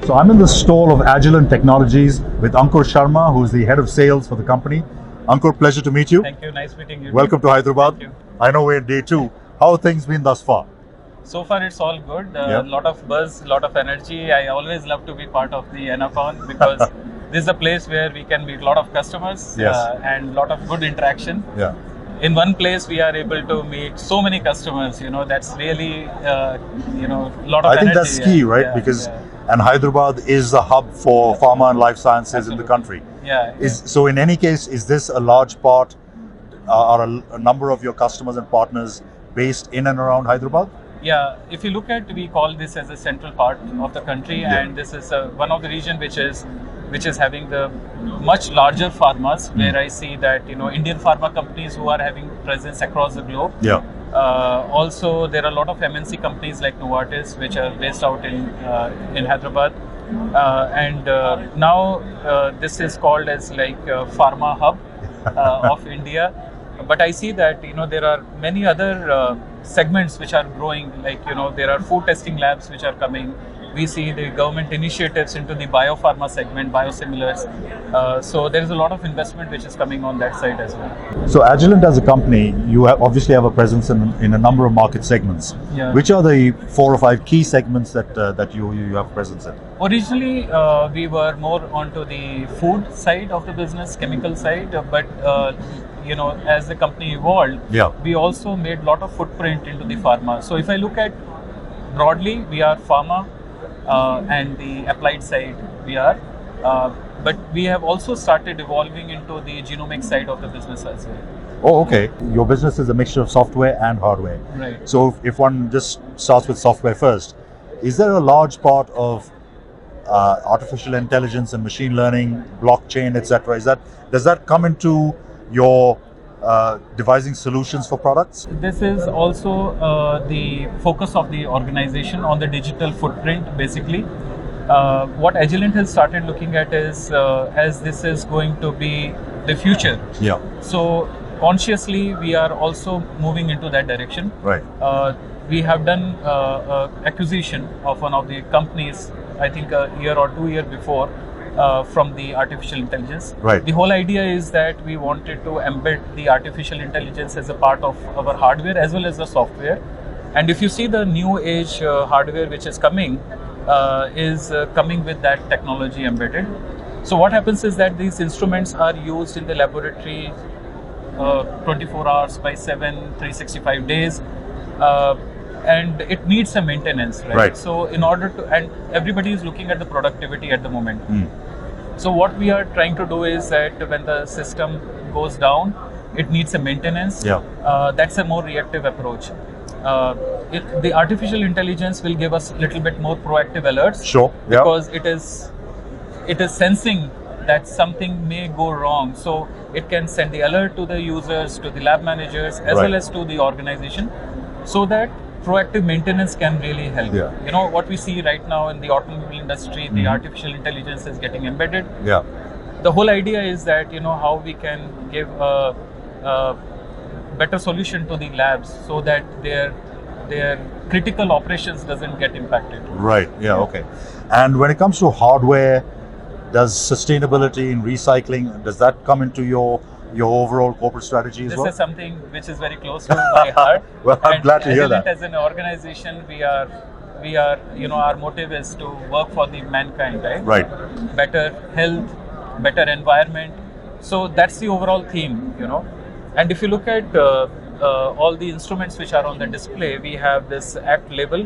So I'm in the stall of Agilent Technologies with Ankur Sharma, who's the head of sales for the company. Ankur, pleasure to meet you. Thank you. Nice meeting you. Welcome to Hyderabad. Thank you. I know we're in day 2. How have things been thus far? So far, it's all good. Yeah. A lot of buzz, lot of energy. I always love to be part of the Enacon because this is a place where we can meet a lot of customers Yes. and a lot of good interaction. Yeah. In one place, we are able to meet so many customers. That's really, lot of I think energy. that's key, right? Yeah, Because yeah. and Hyderabad is the hub for pharma and life sciences in the Absolutely. country. Yeah. So in any case, is this a large part, are a number of your customers and partners based in and around Hyderabad? Yeah, if you look at, we call this as a central part of the country, Yeah. and this is one of the region which is having the much larger pharmas, where I see that Indian pharma companies who are having presence across the globe. Yeah. Also, there are a lot of MNC companies like Novartis, which are based out in Hyderabad, and now this is called as like Pharma Hub of India. But I see that there are many other segments which are growing. Like there are food testing labs which are coming. We see the government initiatives into the biopharma segment, biosimilars. So there is a lot of investment which is coming on that side as well. So Agilent as a company, you obviously have a presence in a number of market segments. Yeah. Which are the 4 or 5 key segments that you have presence in? Originally, we were more onto the food side of the business, chemical side, but as the company evolved, Yeah. we also made a lot of footprint into the pharma. So if I look at broadly, we are pharma, and the applied side we are, but we have also started evolving into the genomic side of the business as well. Oh, okay. Your business is a mixture of software and hardware. Right. So if one just starts with software first, is there a large part of artificial intelligence and machine learning, blockchain, etc.? Does that come into your devising solutions for products? This is also the focus of the organization on the digital footprint, basically. What Agilent has started looking at is, as this is going to be the future. Yeah. So consciously, we are also moving into that direction. Right. We have done acquisition of one of the companies, I think a year or 2 years before, from the artificial intelligence. Right. The whole idea is that we wanted to embed the artificial intelligence as a part of our hardware as well as the software. And if you see the new age hardware which is coming, is coming with that technology embedded. So what happens is that these instruments are used in the laboratory 24 hours by 7, 365 days. And it needs some maintenance, right? Right. So in order to, and everybody is looking at the productivity at the moment. So what we are trying to do is that when the system goes down, it needs a maintenance. Yeah. That's a more reactive approach. The artificial intelligence will give us a little bit more proactive alerts. Sure. Yeah. Because it is sensing that something may go wrong. So it can send the alert to the users, to the lab managers, as Right. well as to the organization, so that proactive maintenance can really help. Yeah. What we see right now in the automobile industry, the artificial intelligence is getting embedded. Yeah. The whole idea is that how we can give a better solution to the labs so that their critical operations doesn't get impacted. Right. Yeah. Okay. And when it comes to hardware, does sustainability in recycling, does that come into your overall corporate strategy as This well? is something which is very close to my heart. Well, I'm And glad to hear Agilent that. As an organization, we are our motive is to work for the mankind, right? Right. Better health, better environment. So that's the overall theme, And if you look at all the instruments which are on the display, we have this ACT label,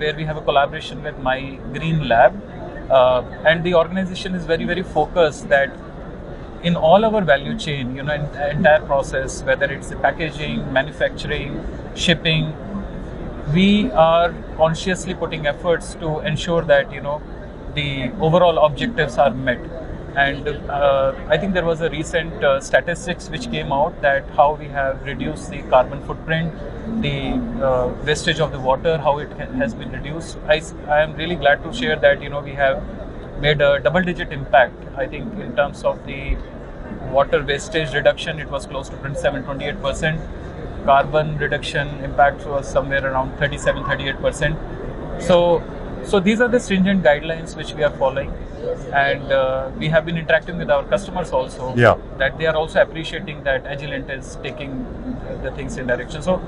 where we have a collaboration with My Green Lab, and the organization is very, very focused that in all our value chain, in the entire process, whether it's the packaging, manufacturing, shipping, we are consciously putting efforts to ensure that the overall objectives are met. And I think there was a recent statistics which came out that how we have reduced the carbon footprint, the wastage of the water, how it has been reduced. I am really glad to share that we have made a double-digit impact. I think in terms of the water wastage reduction, it was close to 27-28%. Carbon reduction impact was somewhere around 37-38%. So So these are the stringent guidelines which we are following, and we have been interacting with our customers also. Yeah. That they are also appreciating that Agilent is taking the things in direction. So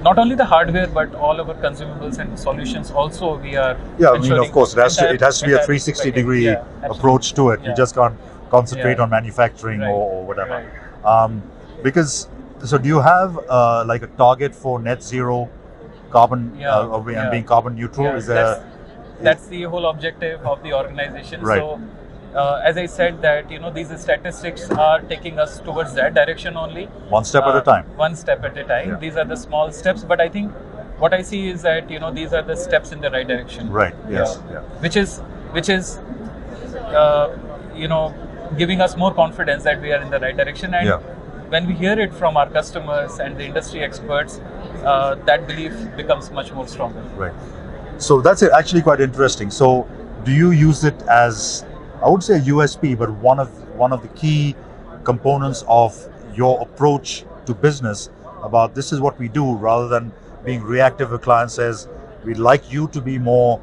not only the hardware, but all our consumables and solutions also we are. Yeah, I mean, of course, it has to be a 360-degree approach to it. You just can't concentrate on manufacturing or whatever. Right. Because, so do you have like a target for net zero carbon and being carbon neutral? Yeah, is there? That's the whole objective of the organization. Right. So, as I said, that these statistics are taking us towards that direction only. One step at a time. One step at a time. Yeah. These are the small steps, but I think what I see is that these are the steps in the right direction. Right. Yes. Yeah. Which is giving us more confidence that we are in the right direction. And when we hear it from our customers and the industry experts, that belief becomes much more stronger. Right. So that's actually quite interesting. So do you use it as, I would say a USP, but one of the key components of your approach to business about this is what we do, rather than being reactive? A client says, we'd like you to be more,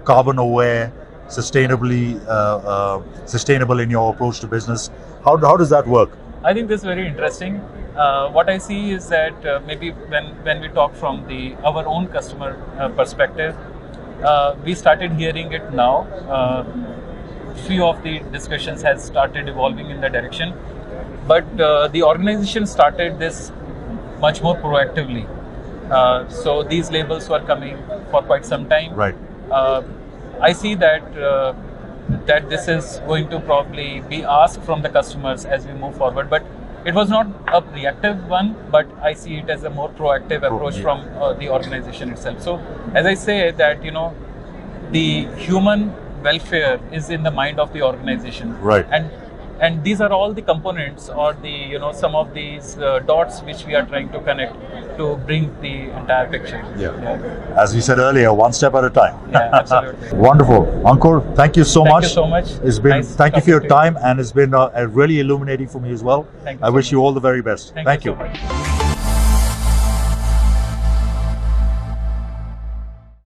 carbon aware, sustainable in your approach to business. How does that work? I think this is very interesting. What I see is that maybe when we talk from our own customer perspective, we started hearing it now. Few of the discussions has started evolving in that direction, but the organization started this much more proactively. So these labels were coming for quite some time. Right. I see that this is going to probably be asked from the customers as we move forward, but it was not a reactive one, but I see it as a more proactive approach from the organization itself. So as I say that, the human welfare is in the mind of the organization. Right. And these are all the components or the, some of these dots which we are trying to connect to bring the entire picture. Yeah. As we said earlier, one step at a time. Yeah, absolutely. Wonderful. Ankur, thank you so much. Thank you so much. It's been, nice thank you for your talking to time, and it's been really illuminating for me as well. Thank you I so wish much. you all the very best. Thank you so much.